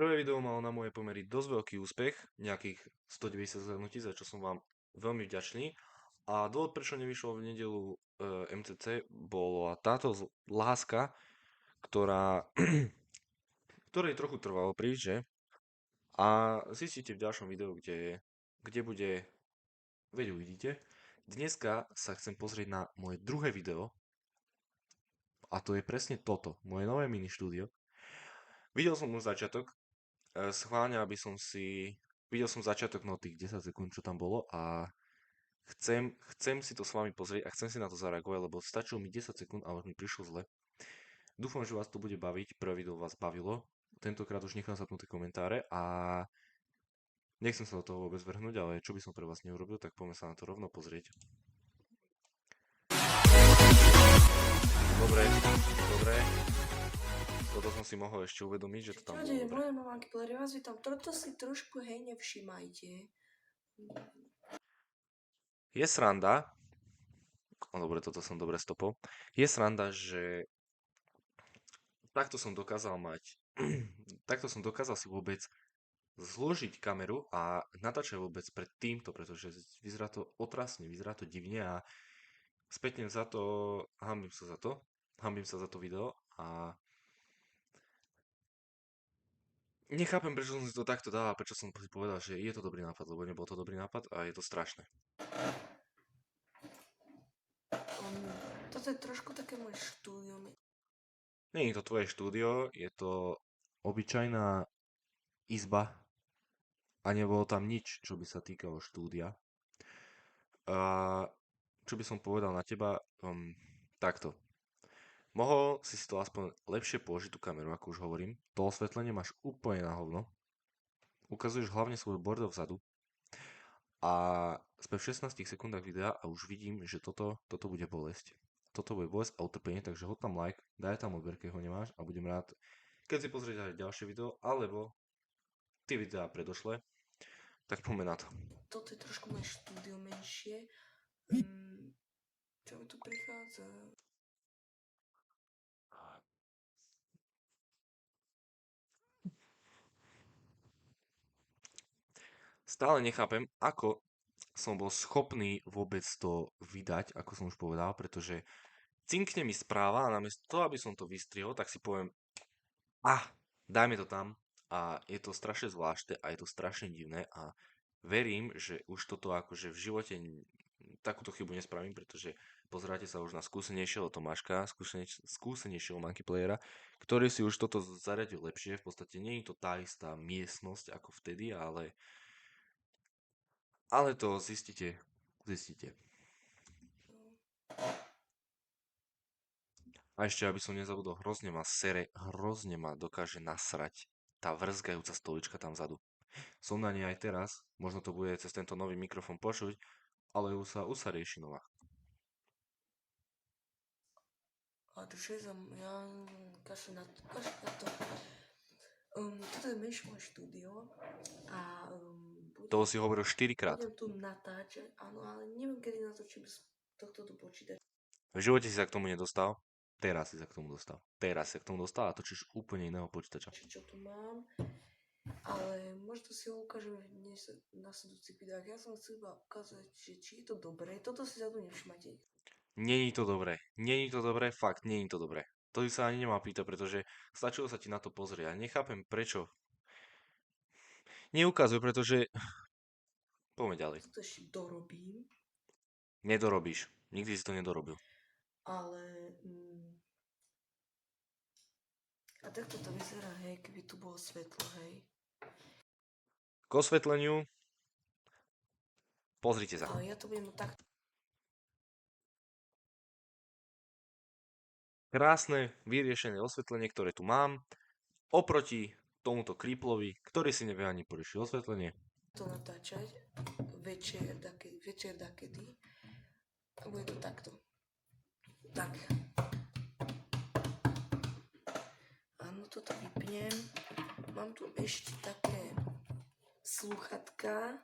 Prvé video malo na moje pomery dosť veľký úspech, nejakých 190 zhlédnutí, za čo som vám veľmi vďačný. A dôvod, prečo nevyšlo v nedelu MCC, bola táto láska, ktorá, ktorej trochu trvalo prísť, že? A zistíte v ďalšom videu, kde bude, veď uvidíte. Dneska sa chcem pozrieť na moje druhé video, a to je presne toto, moje nové mini štúdio. Videl som už začiatok, schválne, aby som si... Videl som začiatok, no tých 10 sekúnd, čo tam bolo a chcem si to s vami pozrieť a chcem si na to zareagovať, lebo stačilo mi 10 sekúnd a už mi prišlo zle. Dúfam, že vás to bude baviť, prvé video vás bavilo. Tentokrát už nechám zapnuté komentáre a nechcem sa do toho vôbec vrhnúť, ale čo by som pre vás neurobil, tak poďme sa na to rovno pozrieť. Dobre, dobre. Toto som si mohol ešte uvedomiť, že to tam bolo dobre. Moje mamánky, plery vás vítam. Toto si trošku hej nevšimajte. Je sranda, dobre, toto som dobre stopol, je sranda, že takto som dokázal mať, takto som dokázal si vôbec zložiť kameru a natáčať vôbec pred týmto, pretože vyzerá to otrasne, vyzerá to divne a spätne za to, hambím sa za to video a nechápem, prečo som si to takto dal a prečo som si povedal, že je to dobrý nápad, lebo nebol to dobrý nápad a je to strašné. Toto je trošku také moje štúdio. Nie je to tvoje štúdio, je to obyčajná izba a nebolo tam nič, čo by sa týkalo štúdia. A čo by som povedal na teba, takto. Mohol si to aspoň lepšie položiť tú kameru, ako už hovorím. To osvetlenie máš úplne na hovno. Ukazuješ hlavne svoju bordo vzadu. A sme v 16 sekundách videa a už vidím, že toto bude bolesť. Toto bude bolesť a utrpenie, takže hod tam like, daj tam odber, keď ho nemáš a budem rád, keď si pozrieš aj ďalšie video, alebo tie videá predošlé, tak poďme na to. Toto je trošku moje štúdio menšie. Čo mi tu prichádza? Stále nechápem, ako som bol schopný vôbec to vydať, ako som už povedal, pretože cinkne mi správa a namiesto toho, aby som to vystrihol, tak si poviem, dajme to tam a je to strašne zvláštne a je to strašne divné a verím, že už toto akože v živote takúto chybu nespravím, pretože pozeráte sa už na skúsenejšieho Tomáška, skúsenejšieho Monkey Playera, ktorý si už toto zariadil lepšie. V podstate nie je to tá istá miestnosť ako vtedy, ale to zistíte. A ešte, aby som nezabudol, hrozne ma dokáže nasrať tá vrzgajúca stolička tam vzadu. Som na nej aj teraz, možno to bude cez tento nový mikrofón počuť, ale už sa rieši nová. A ja kašľu na to. Toto je menšie moje štúdio a toho si hovoril 4 krát. Budem tu natáčať, áno, ale neviem, kedy natočím z tohto do počítača. V živote si sa k tomu nedostal, teraz si sa k tomu dostal. Teraz si sa k tomu dostal a točíš úplne iného počítača. Čo tu mám, ale možno si ho ukážeme v nasledujúcich videách. Ja som chcel iba ukázať, že či je to dobré. Toto si za to nevšimate. Není to dobré, fakt, není to dobré. To by sa ani nemal pýtať, pretože stačilo sa ti na to pozrieť. A nechápem prečo. Neukazuj, pretože... Poďme ďalej. Toto ešte dorobím. Nedorobíš. Nikdy si to nedorobil. Ale... A takto to vyzerá, hej, keby tu bolo svetlo, hej. K osvetleniu... Pozrite sa. Ale ja to budem tak... Krásne, vyriešené osvetlenie, ktoré tu mám. Oproti tomuto Creeplovi, ktorý si nevie ani poriešiť osvetlenie. To natáčať večer dakedy. A bude to takto. Tak. Áno, toto vypnem. Mám tu ešte také slúchatka.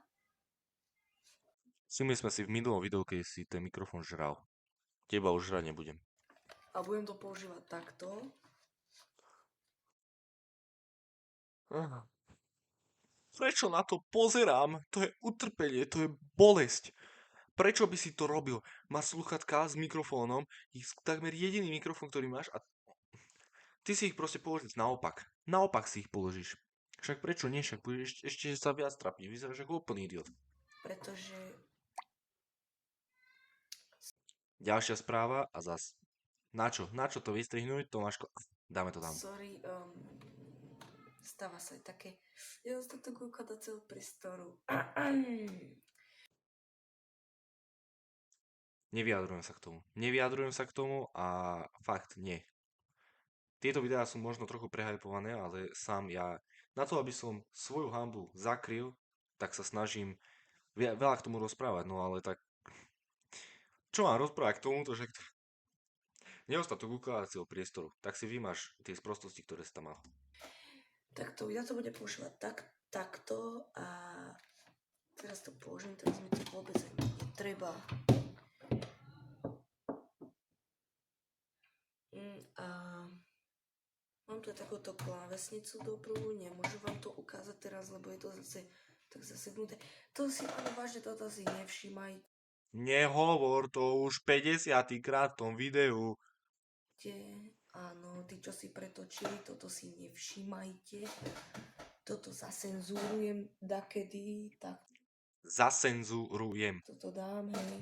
Všimli sme si v minulom videu, keď si ten mikrofón žral. Teba už žrať nebudem. A budem to používať takto. Aha. Prečo na to pozerám? To je utrpenie, to je bolesť. Prečo by si to robil? Máš sluchatka s mikrofónom, takmer jediný mikrofón, ktorý máš a ty si ich proste položíš naopak. Naopak si ich položíš. Však prečo nie? Však budeš ešte sa viac trápiť. Vyzeráš ako úplný idiot. Pretože... Ďalšia správa a zas. Na čo? Na čo to vystrihnúť? Tomáško, dáme to tam. Sorry, stáva sa aj také nedostatok ukladacieho priestoru. Nevyjadrujem sa k tomu. Nevyjadrujem sa k tomu a fakt nie. Tieto videá sú možno trochu prehypované, ale sám ja na to, aby som svoju hanbu zakryl, tak sa snažím veľa k tomu rozprávať, no ale tak čo mám rozprávať k tomuto, že nedostatok ukladacieho priestoru, tak si vymáš tie sprostosti, ktoré si tam mal. Takto, ja to budem používať takto a teraz to položím, teraz mi to vôbec netreba. A mám tu takúto klávesnicu dobrú, nemôžem vám to ukázať teraz, lebo je to zase tak zaseknuté. To si, ale vážne, toto si nevšímajte. Nehovor to už 50 krát v tom videu. Áno, tí, čo si pretočili, toto si nevšímajte. Toto zasenzurujem dakedy, tak Zasenzurujem. toto dám, hej.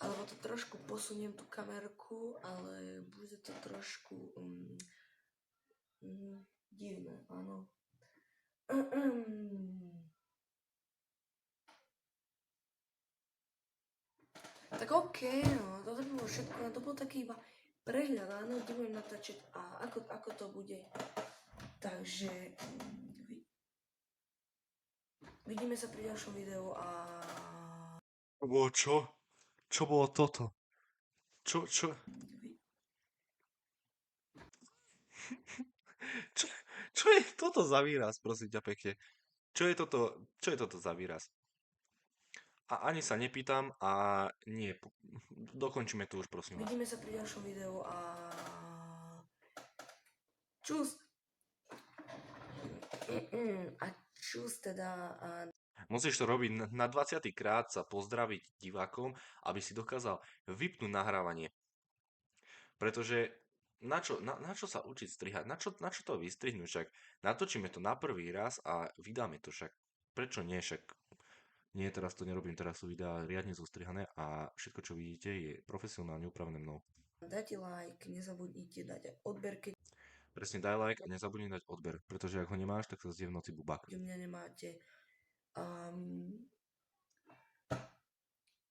Alebo to trošku posuniem tú kamerku, ale bude to trošku divné, áno. Tak OK, no, toto bolo všetko, to bol taký iba prehľad, áno, kde budem natáčať a ako to bude. Takže vidíme sa pri ďalšom videu a... Čo? Čo bolo toto? Čo? Čo? Čo je toto za výraz, prosím ťa pekne? Čo je toto za výraz? A ani sa nepýtam a nie, dokončíme to už, prosím vás. Vidíme sa pri ďalšom videu a... Čus! A čus teda a... Musíš to robiť na 20. krát sa pozdraviť divákom, aby si dokázal vypnúť nahrávanie. Pretože na čo sa učiť strihať? Na čo to vystrihnúť? Však natočíme to na prvý raz a vydáme to však. Prečo nie? Však nie, teraz to nerobím, teraz sú videá riadne zostrihané a všetko, čo vidíte, je profesionálne upravené mnou. Dajte like, nezabudnite dať odber, keď Presne, daj like a nezabudni dať odber, pretože ak ho nemáš, tak sa zde v noci bubák. mňa nemáte.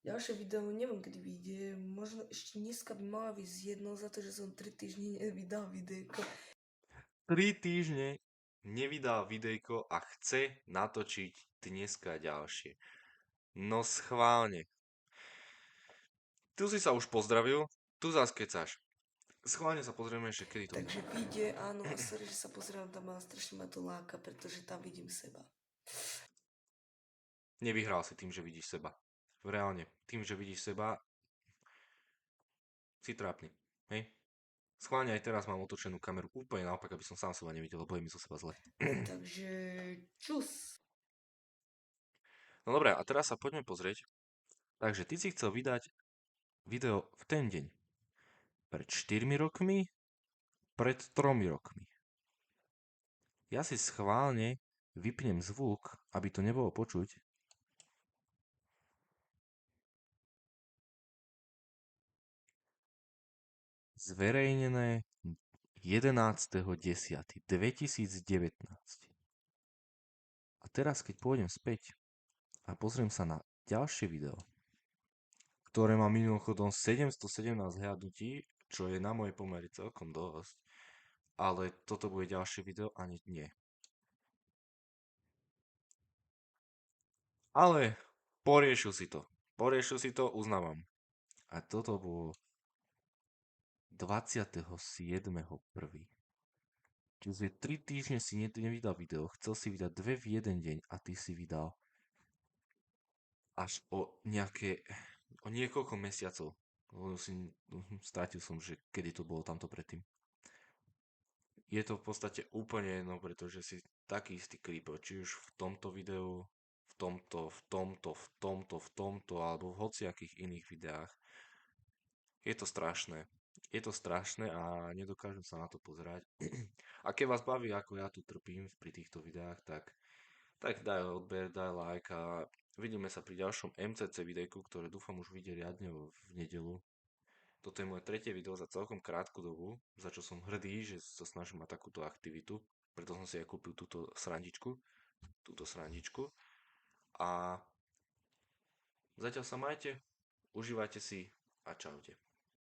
Ďalšie video, neviem kedy vyjde, možno ešte dneska by mala vyjsť jedno za to, že som 3 týždne nevydal videjko. 3 týždne nevydal videjko a chce natočiť dneska ďalšie. No schválne. Tu si sa už pozdravil, tu zás kecáš. Schválne sa pozrieme ešte, kedy to Takže vyjde, áno, sorry, že sa pozerám tam a strašne ma to láka, pretože tam vidím seba. Nevyhral si tým, že vidíš seba. Reálne, tým, že vidíš seba, si trápny. Hej? Schválne aj teraz mám otočenú kameru úplne naopak, aby som sám seba nevidel, lebo je mi zo seba zle. Takže čus. No dobré, a teraz sa poďme pozrieť. Takže ty si chcel vydať video v ten deň. Pred 4 rokmi, pred 3 rokmi. Ja si schválne vypnem zvuk, aby to nebolo počuť. Zverejnené 11.10.2019. A teraz, keď pôjdem späť a pozriem sa na ďalšie video, ktoré má mimochodom 717 hľadnutí, čo je na mojej pomery celkom dosť, ale toto bude ďalšie video, ani nie. Ale poriešil si to. Poriešil si to, uznávam. A toto bolo 27.1. Čiže 3 týždne si nevydal video, chcel si vydať 2 v jeden deň a ty si vydal až o niekoľko mesiacov. Strátil som, že kedy to bolo tamto predtým. je to v podstate úplne jedno, pretože si taký istý creeper, či už v tomto videu, v tomto, alebo v hociakých iných videách. Je to strašné. Je to strašné a nedokážem sa na to pozerať. A keď vás baví, ako ja tu trpím pri týchto videách, tak daj odber, daj like a vidíme sa pri ďalšom MCC videjku, ktoré dúfam už vyjde riadne v nedelu. Toto je moje tretie video za celkom krátku dobu, za čo som hrdý, že sa snažím mať takúto aktivitu. Preto som si aj kúpil túto srandičku. A zatiaľ sa majte, užívajte si a čaute.